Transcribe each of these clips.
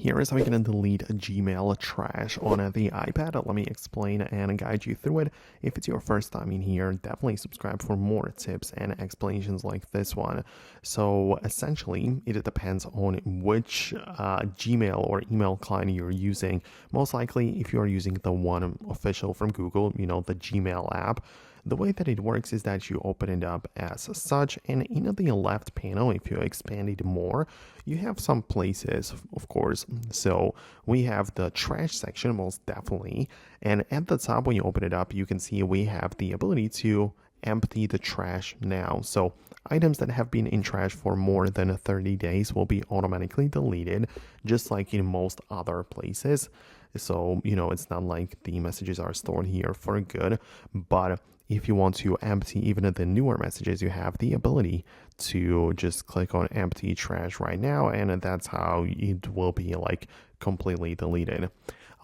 Here is how you can delete Gmail trash on the iPad. Let me explain and guide you through it. If it's your first time in here, definitely subscribe for more tips and explanations like this one. So essentially, it depends on which Gmail or email client you're using. Most likely, if you're using the one official from Google, the Gmail app, the way that it works is that you open it up as such, and in the left panel, if you expand it more, you have some places, of course. So we have the trash section, most definitely, and at the top, when you open it up, you can see we have the ability to empty the trash now. So items that have been in trash for more than 30 days will be automatically deleted, just like in most other places. So, it's not like the messages are stored here for good, but if you want to empty even the newer messages, you have the ability to just click on empty trash right now, and that's how it will be like completely deleted.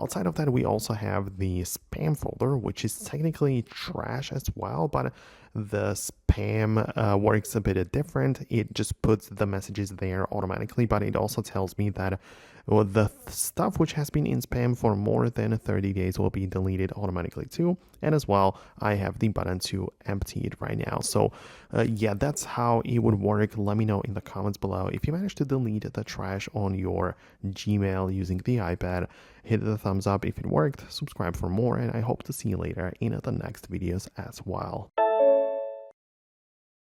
Outside of that, we also have the spam folder, which is technically trash as well, but the spam works a bit different. It just puts the messages there automatically, but it also tells me that the stuff which has been in spam for more than 30 days will be deleted automatically too. And as well, I have the button to empty it right now. So yeah, that's how it would work. Let me know in the comments below if you managed to delete the trash on your Gmail using the iPad. Hit the thumbs up if it worked, subscribe for more, and I hope to see you later in the next videos as well.